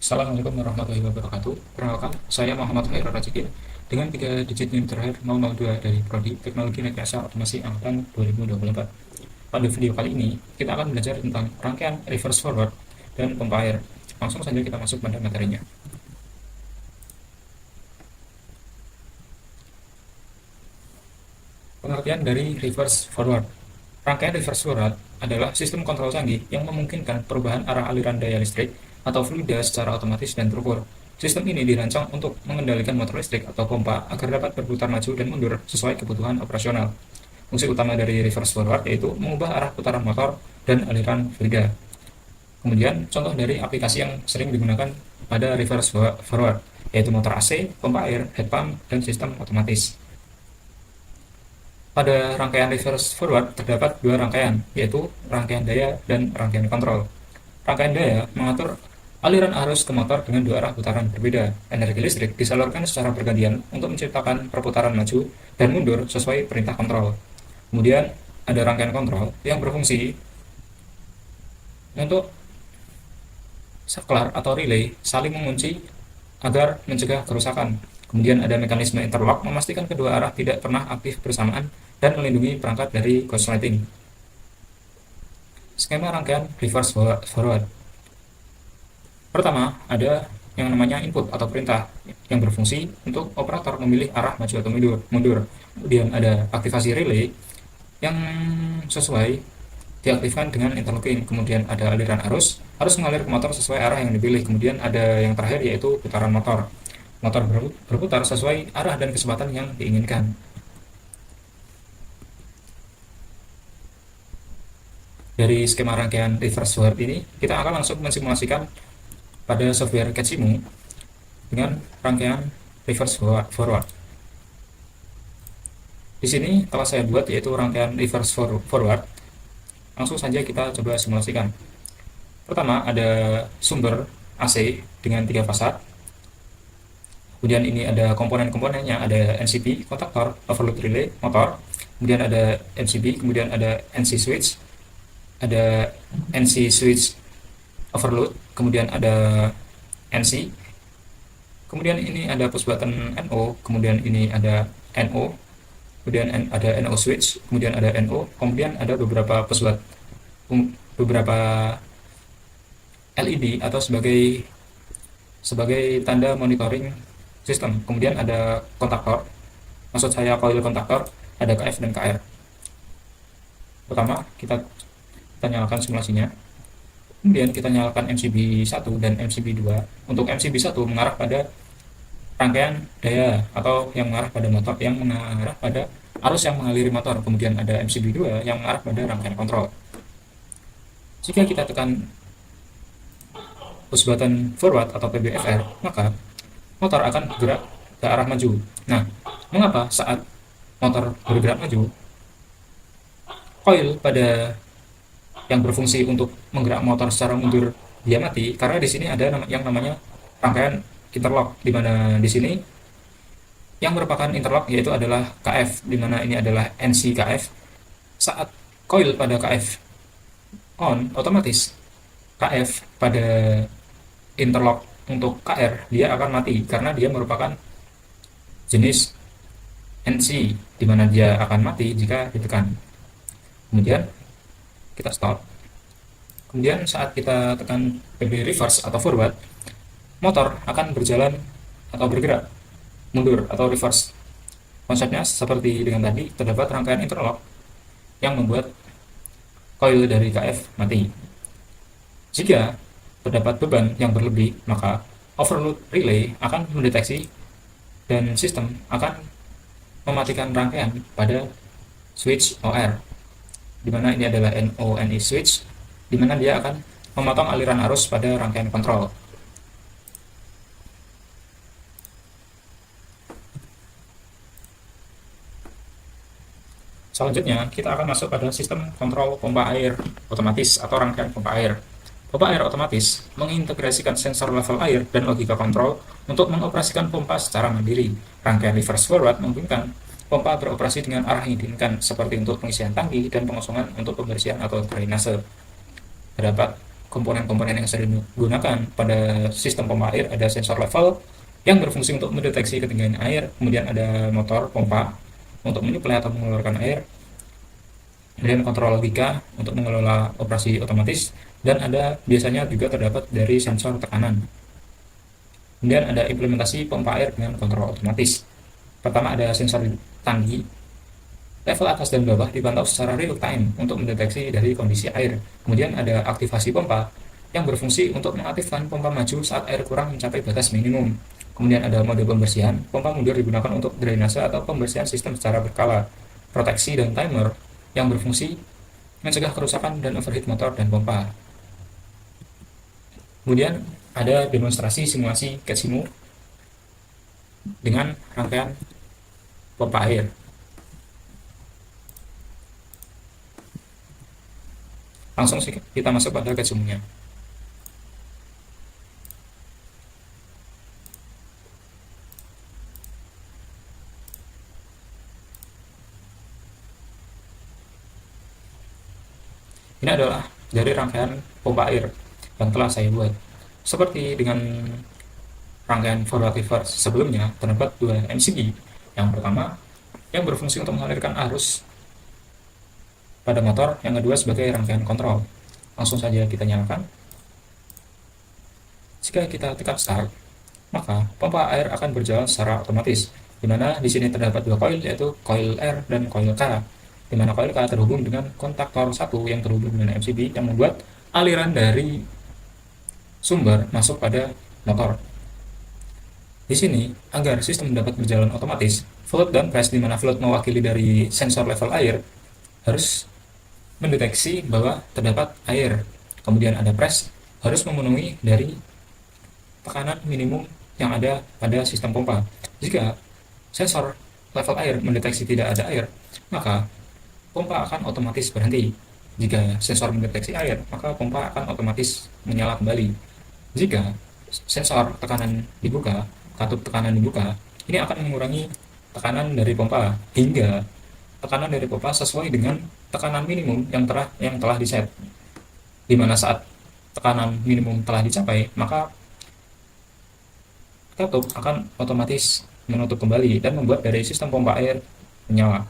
Assalamualaikum warahmatullahi wabarakatuh. Perkenalkan, saya Muhammad Khairul Razikin dengan 3 digit NIM terakhir 002 dari Prodi Teknologi Rekayasa Otomasi Angkatan 2024. Pada video kali ini, kita akan belajar tentang rangkaian reverse forward dan pompa air. Langsung saja kita masuk pada materinya. Pengertian dari reverse forward. Rangkaian reverse forward adalah sistem kontrol canggih yang memungkinkan perubahan arah aliran daya listrik atau fluida secara otomatis dan terukur. Sistem ini dirancang untuk mengendalikan motor listrik atau pompa agar dapat berputar maju dan mundur sesuai kebutuhan operasional. Fungsi utama dari reverse forward yaitu mengubah arah putaran motor dan aliran fluida. Kemudian, contoh dari aplikasi yang sering digunakan pada reverse forward yaitu motor AC, pompa air, head pump, dan sistem otomatis. Pada rangkaian reverse forward terdapat dua rangkaian, yaitu rangkaian daya dan rangkaian kontrol. Rangkaian daya mengatur aliran arus ke motor dengan dua arah putaran berbeda. Energi listrik disalurkan secara bergantian untuk menciptakan perputaran maju dan mundur sesuai perintah kontrol. Kemudian ada rangkaian kontrol yang berfungsi untuk saklar atau relay saling mengunci agar mencegah kerusakan. Kemudian ada mekanisme interlock memastikan kedua arah tidak pernah aktif bersamaan dan melindungi perangkat dari korsleting. Skema rangkaian reverse forward. Pertama, ada yang namanya input atau perintah yang berfungsi untuk operator memilih arah maju atau mundur. Kemudian ada aktivasi relay yang sesuai diaktifkan dengan interlocking. Kemudian ada aliran arus mengalir ke motor sesuai arah yang dipilih. Kemudian ada yang terakhir yaitu putaran motor. Motor berputar sesuai arah dan kecepatan yang diinginkan. Dari skema rangkaian reverse forward ini, kita akan langsung mensimulasikan pada software CADSIMU dengan rangkaian reverse forward. Di sini telah saya buat yaitu rangkaian reverse forward. Langsung saja kita coba simulasikan. Pertama ada sumber AC dengan 3 fasa. Kemudian ini ada komponen-komponennya, ada NCB, kontaktor, overload relay, motor. Kemudian ada MCB, kemudian ada NC switch, ada NC switch overload, kemudian ada NC. Kemudian ini ada push button NO, kemudian ini ada NO, kemudian ada NO switch, kemudian ada NO, kemudian ada beberapa push button, beberapa LED atau sebagai tanda monitoring sistem. Kemudian ada kontaktor, maksud saya coil kontaktor, ada KF dan KR. Pertama kita nyalakan simulasinya, kemudian kita nyalakan MCB 1 dan MCB 2. Untuk MCB 1 mengarah pada rangkaian daya atau yang mengarah pada motor, yang mengarah pada arus yang mengaliri motor. Kemudian ada MCB 2 yang mengarah pada rangkaian kontrol. Jika kita tekan push button forward atau PBFR, maka motor akan bergerak ke arah maju. Nah, mengapa saat motor bergerak maju, coil pada yang berfungsi untuk menggerak motor secara mundur dia mati? Karena di sini ada yang namanya rangkaian interlock, di mana di sini yang merupakan interlock yaitu adalah KF, di mana ini adalah NC KF. Saat coil pada KF on, otomatis KF pada interlock untuk KR dia akan mati karena dia merupakan jenis NC, di mana dia akan mati jika ditekan. Kemudian kita stop. Kemudian saat kita tekan PB reverse atau forward, motor akan berjalan atau bergerak mundur atau reverse. Konsepnya seperti dengan tadi, terdapat rangkaian interlock yang membuat coil dari KF mati. Jika terdapat beban yang berlebih, maka overload relay akan mendeteksi dan sistem akan mematikan rangkaian pada switch OR, di mana ini adalah NO/NE switch, di mana dia akan memotong aliran arus pada rangkaian kontrol. Selanjutnya, kita akan masuk pada sistem kontrol pompa air otomatis atau rangkaian pompa air. Pompa air otomatis mengintegrasikan sensor level air dan logika kontrol untuk mengoperasikan pompa secara mandiri. Rangkaian reverse forward memungkinkan pompa beroperasi dengan arah yang diinginkan, seperti untuk pengisian tangki dan pengosongan untuk pembersihan atau drainase. Terdapat komponen-komponen yang sering digunakan pada sistem pompa air, ada sensor level yang berfungsi untuk mendeteksi ketinggian air, kemudian ada motor pompa untuk menyuplai atau mengeluarkan air, kemudian kontrol logika untuk mengelola operasi otomatis, dan ada biasanya juga terdapat dari sensor tekanan. Kemudian ada implementasi pompa air dengan kontrol otomatis. Pertama ada sensor tangki, level atas dan bawah dipantau secara real time untuk mendeteksi dari kondisi air. Kemudian ada aktivasi pompa yang berfungsi untuk mengaktifkan pompa maju saat air kurang mencapai batas minimum. Kemudian ada mode pembersihan, pompa mundur digunakan untuk drainase atau pembersihan sistem secara berkala. Proteksi dan timer yang berfungsi mencegah kerusakan dan overheat motor dan pompa. Kemudian ada demonstrasi simulasi CAD/SIMU dengan rangkaian pompa air. Langsung kita masuk pada CAD/SIMU-nya. Ini adalah dari rangkaian pompa air yang telah saya buat. Seperti dengan rangkaian forward reverse sebelumnya, terdapat dua MCB. Yang pertama yang berfungsi untuk mengalirkan arus pada motor, yang kedua sebagai rangkaian kontrol. Langsung saja kita nyalakan. Jika kita tekan start, maka pompa air akan berjalan secara otomatis, di mana di sini terdapat dua koil, yaitu koil R dan koil K, di mana koil K terhubung dengan kontaktor 1 yang terhubung dengan MCB yang membuat aliran dari sumber masuk pada motor. Di sini, agar sistem dapat berjalan otomatis, float dan press, di mana float mewakili dari sensor level air, harus mendeteksi bahwa terdapat air. Kemudian ada press, harus memenuhi dari tekanan minimum yang ada pada sistem pompa. Jika sensor level air mendeteksi tidak ada air, maka pompa akan otomatis berhenti. Jika sensor mendeteksi air, maka pompa akan otomatis menyala kembali. Jika sensor tekanan dibuka, katup tekanan dibuka, ini akan mengurangi tekanan dari pompa hingga tekanan dari pompa sesuai dengan tekanan minimum yang telah diset. Di mana saat tekanan minimum telah dicapai, maka katup akan otomatis menutup kembali dan membuat dari sistem pompa air menyala.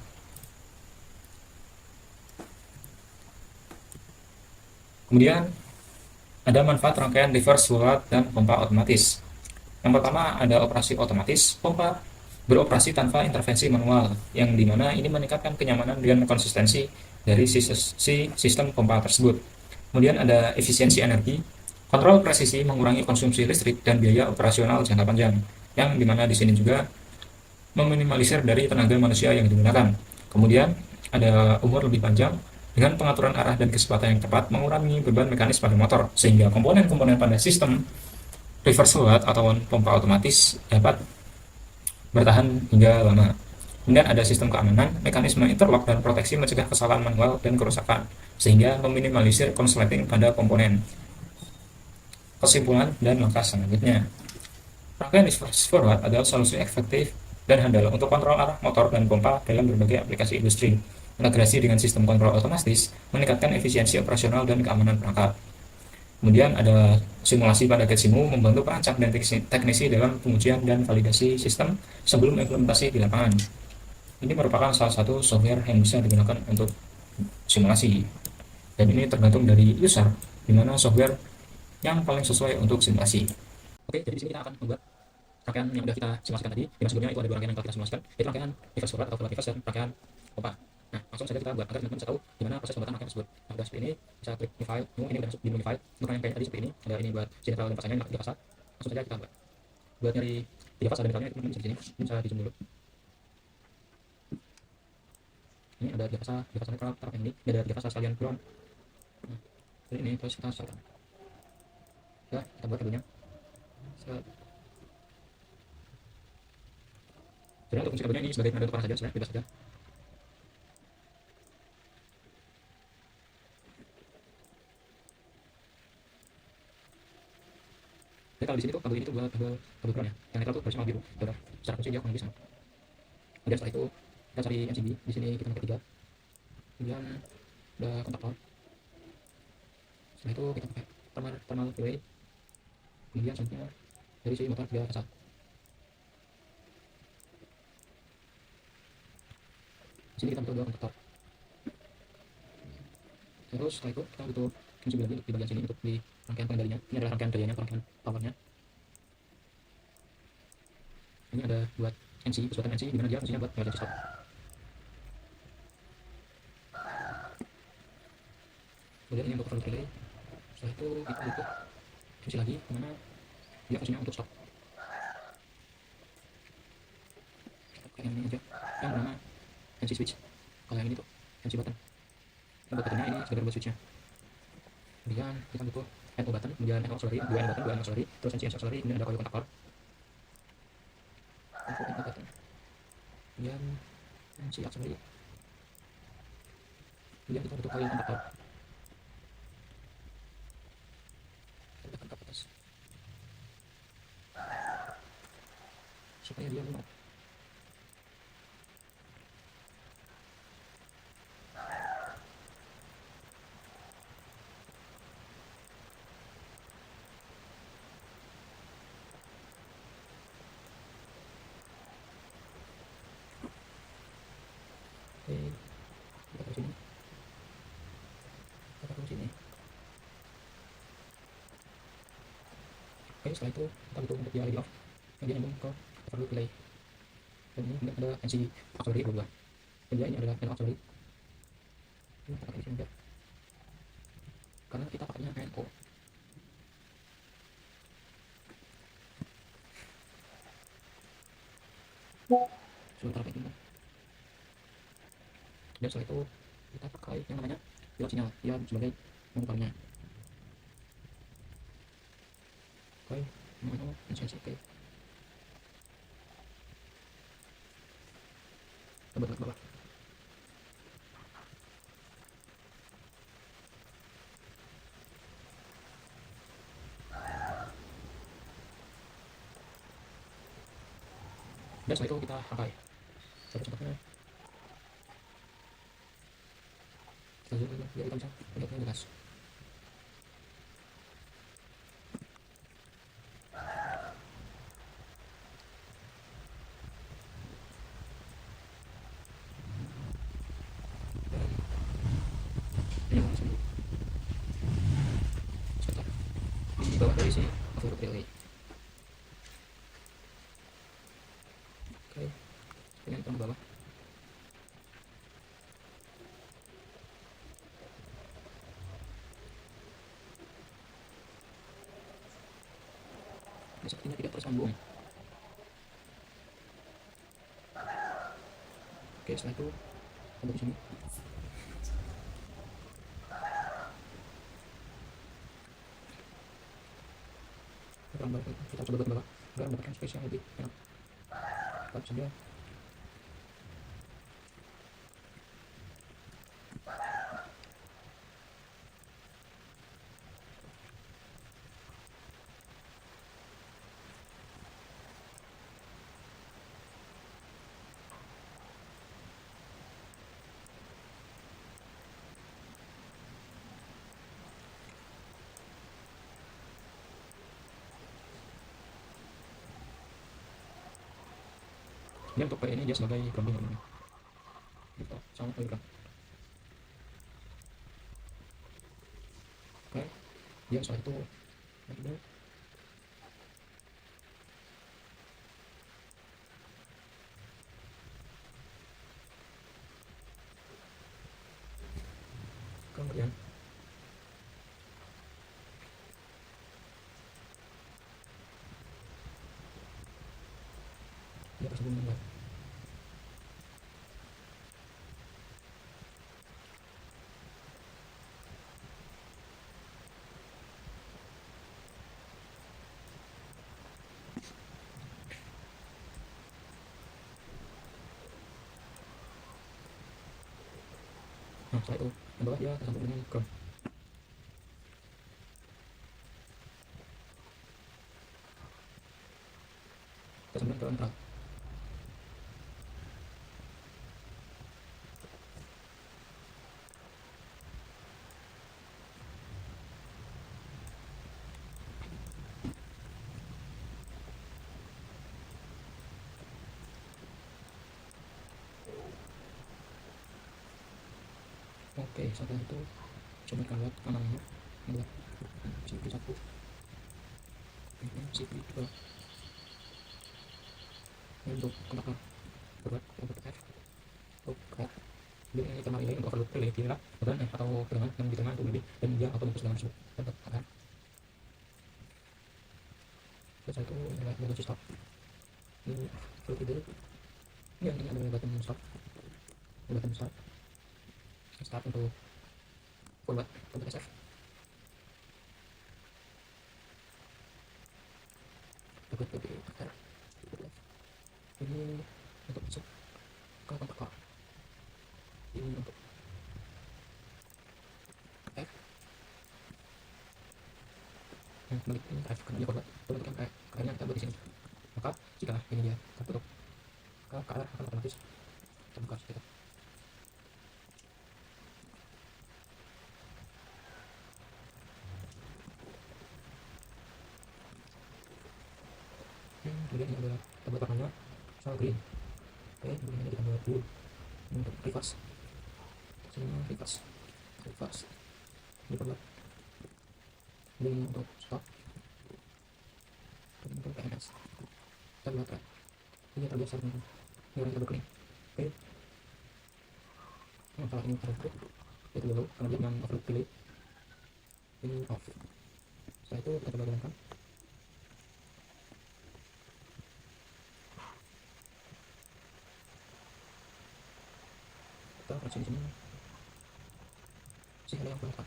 Kemudian ada manfaat rangkaian reverse forward dan pompa otomatis. Yang pertama ada operasi otomatis. Pompa beroperasi tanpa intervensi manual, yang dimana ini meningkatkan kenyamanan dan konsistensi dari sistem pompa tersebut. Kemudian ada efisiensi energi. Kontrol presisi mengurangi konsumsi listrik dan biaya operasional jangka panjang, yang dimana di sini juga meminimalisir dari tenaga manusia yang digunakan. Kemudian ada umur lebih panjang. Dengan pengaturan arah dan kecepatan yang tepat, mengurangi beban mekanis pada motor, sehingga komponen-komponen pada sistem reverse forward atau pompa otomatis dapat bertahan hingga lama. Kemudian ada sistem keamanan, mekanisme interlock dan proteksi mencegah kesalahan manual dan kerusakan, sehingga meminimalisir konsleting pada komponen. Kesimpulan dan langkah selanjutnya. Rangkaian reverse forward adalah solusi efektif dan handal untuk kontrol arah motor dan pompa dalam berbagai aplikasi industri. Integrasi dengan sistem kontrol otomatis meningkatkan efisiensi operasional dan keamanan perangkat. Kemudian ada simulasi pada CAD/SIMU membantu perancang dan teknisi dalam pengujian dan validasi sistem sebelum implementasi di lapangan. Ini merupakan salah satu software yang bisa digunakan untuk simulasi, dan ini tergantung dari user, di mana software yang paling sesuai untuk simulasi. Oke, jadi di sini kita akan membuat rangkaian yang sudah kita simulasikan tadi. Di sebelumnya itu ada dua rangkaian yang telah kita simulasikan, yaitu rangkaian reverse forward atau forward reverse dan rangkaian pompa. Nah, langsung saja kita buat agar teman-teman bisa tahu gimana proses pembuatan rangkaian tersebut. Nah, udah seperti ini, bisa klik new file, ini udah masuk di new file. Untuk rangkaian tadi seperti ini, ada ini buat sinetral dan pasangnya, ini tiga fasa. Langsung saja kita buat. Buat nyari tiga fasa dan netralnya, teman-teman bisa di sini. Ini bisa di zoom dulu. Ini ada tiga fasa netral, taraf yang ini ada tiga fasa sekalian ground. Nah, ini terus kita sesuaikan. Ya, kita buat kabelnya. Jadi untuk fungsi kabelnya ini sebagai penanda panas saja, sebenarnya bebas saja. Jadi kalau di sini tuh kabel ini tuh buat kabel ground ya. Yang netral tuh harusnya warna biru. Ya udah, secara fungsi dia kurang lebih sama. Kemudian setelah itu kita cari MCB. Di sini kita pakai 3. Kemudian udah kontaktor. Setelah itu kita pakai thermal relay. Kemudian selanjutnya dari si motor dia asap. Di sini kita butuh dua kontaktor. Terus setelah itu kita butuh fungsi lagi di bagian sini untuk di rangkaian pengendalinya. Ini adalah rangkaian dayanya, rangkaian powernya. Ini ada buat NC, kesuatan NC, di mana dia fungsinya buat emergency stop. Kemudian ini untuk overload relay. Setelah itu kita butuh fungsi lagi, di mana dia fungsinya untuk stop. Kita pakai yang ini aja, yang bernama NC switch. Kalau yang ini tuh NC button. Kita buat buttonnya ini sebagai buat switchnya. Kemudian kita butuh NO button, kemudian NO auxiliary, dua NO button, dua NO auxiliary, terus NC auxiliary, kemudian ada coil kontaktor. Untuk NO button, kemudian NC auxiliary, kemudian kita butuh coil kontaktor. Kita tekan ke atas supaya dia lunak. Oke, kita taruh sini, kita taruh sini. Oke, setelah itu kita butuh untuk dia LED off, yang dia nyambung ke overload relay. Dan ini kemudian ada NC auxiliary dua, dan dia ini adalah NO auxiliary. Ini kita pakai di sini aja, karena kita pakainya NO. Sebentar kayak gini. Dan setelah itu kita pakai yang namanya pilot sinyal, dia sebagai monitornya. Oke, mana NC. Oke, kita ke bawah. Dan setelah itu kita pakai contohnya kita zoom dulu biar kita bisa melihatnya jelas. Ini mau sini sebentar di bawah dari sini overload relay. Oke, kemudian kita ke bawah. Ini sepertinya tidak tersambung. Oke, setelah itu kita di sini. Kita coba ke bawah agar mendapatkan space yang lebih enak. Kita saja. Ini untuk PE ini dia sebagai grounding ini. Kita sama kayak ground. Oke, dia setelah itu naik. Kemudian dia tersambung dengan web. Nah, setelah itu yang bawah dia tersambung dengan ground. Kita sambungkan ke neutral. Oke, setelah itu coba buat kanannya, buat CV 1, CV 2, ini untuk kontak buat untuk F, untuk F. Jadi ini tema ini untuk overload relay pilihlah bagian F atau tegangan yang di tengah untuk lebih dan dia auto menghapus tegangan tersebut dan tekan. Setelah itu adalah button stop, ini full feeder, ini adalah button stop, button start, start untuk forward untuk SF, dapat PP R, ini untuk masuk ke kontak core, ini untuk F, yang kembali ini F karena dia forward, untuk yang akhirnya kita buat di sini. Maka jika ini dia tertutup ke arah akan otomatis terbuka seperti itu. Kemudian ini adalah kita buat warnanya soal green. Oke, kemudian ini kita buat blue untuk reverse, sini reverse, reverse ini buat ini untuk stop, ini untuk PNS kita buat red, ini terbiasa dengan ini orang kita berkening. Oke, masalah ini overload itu dulu karena dia yang overload delay, ini off. Setelah itu kita coba jalankan. Kita koreksi di sini sih ada yang kurang tepat.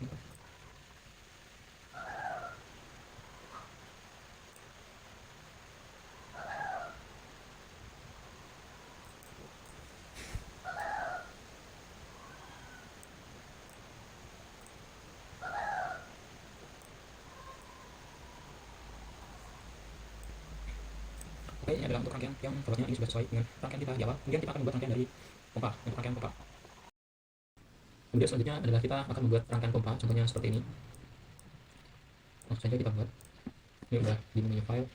Oke, ini adalah untuk rangkaian yang forwardnya ini sudah sesuai dengan rangkaian kita di awal. Kemudian kita akan membuat rangkaian dari pompa untuk rangkaian pompa. Kemudian selanjutnya adalah kita akan membuat rangkaian pompa, contohnya seperti ini. Langsung saja kita buat. Ini udah di menu file.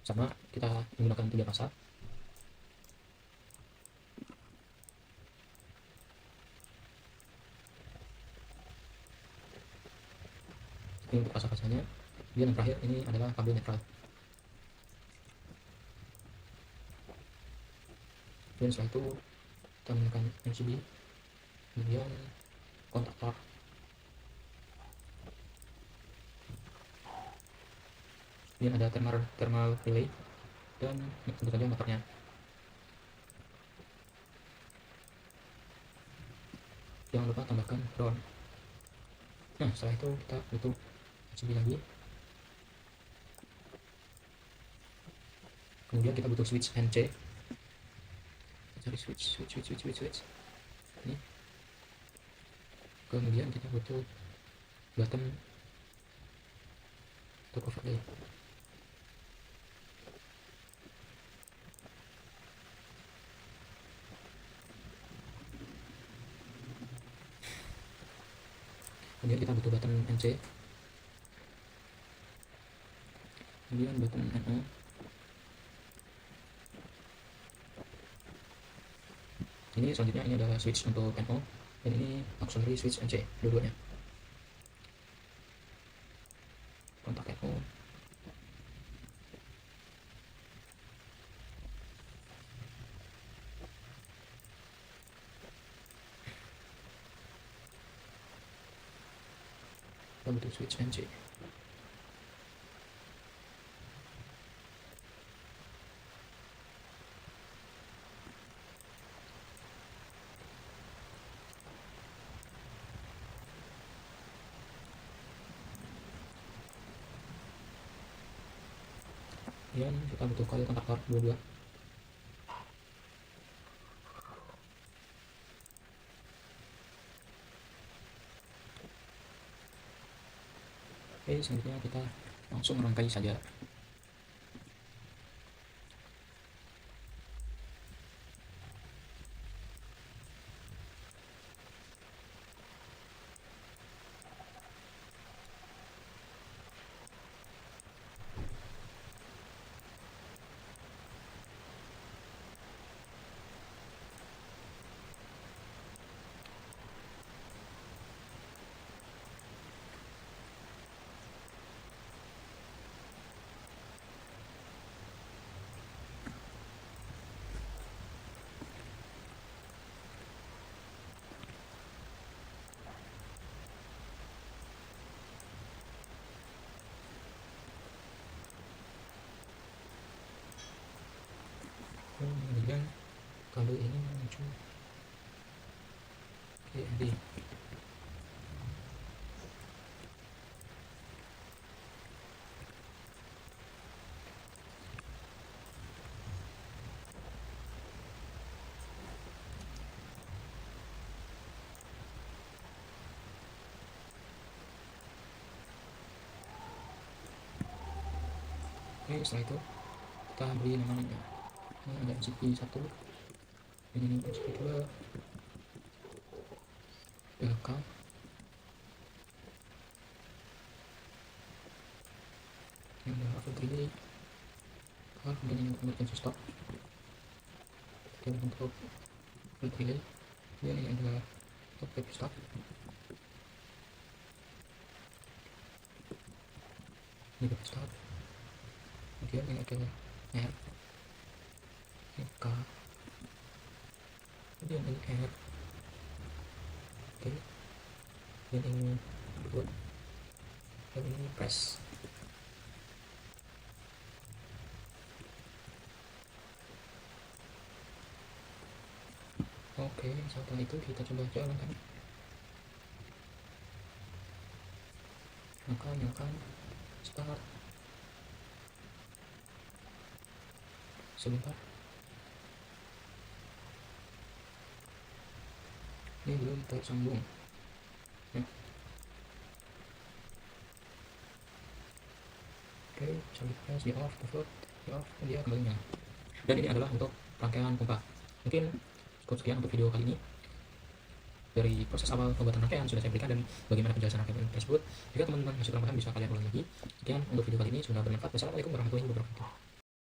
Sama kita menggunakan 3 fasa. Ini untuk fasa-fasanya. Kemudian yang terakhir ini adalah kabel netral. Kemudian setelah itu kita menggunakan MCB, kemudian kontaktor, kemudian ada thermal relay, dan tentu saja motornya. Jangan lupa tambahkan ground. Nah, setelah itu kita butuh MCB lagi, kemudian kita butuh switch NC, cari switch ini, kemudian kita butuh button untuk overlay. Kemudian kita butuh button NC, kemudian button NO, ini selanjutnya ini adalah switch untuk NO, dan ini auxiliary switch NC, dua-duanya. Kontak NO, kita butuh switch NC. Kemudian kita butuh coil kontaktor dua-dua. Oke, selanjutnya kita langsung merangkai saja. Oke, jadi oke, setelah itu kita beri namanya. Ini ada MCP 1, ini MCP 2, LK, yang ada output relay, kemudian yang untuk emergency stop, dan untuk output relay, kemudian ini adalah untuk back stop, ini back stop, kemudian ini adalah R, ini K, kemudian ini R, oke, dan ini boot, dan ini press. Oke, setelah itu kita coba jalankan. Nyalakan, start. Sebentar. Ini belum tersambung. Ya. Oke, sampai press di off, di off, dan dia kembali nyala. Dan ini adalah untuk rangkaian pompa. Mungkin cukup sekian untuk video kali ini. Dari proses awal pembuatan rangkaian sudah saya berikan dan bagaimana penjelasan rangkaian tersebut. Jika teman-teman masih kurang paham bisa kalian ulang lagi. Sekian untuk video kali ini, semoga bermanfaat. Wassalamualaikum warahmatullahi wabarakatuh.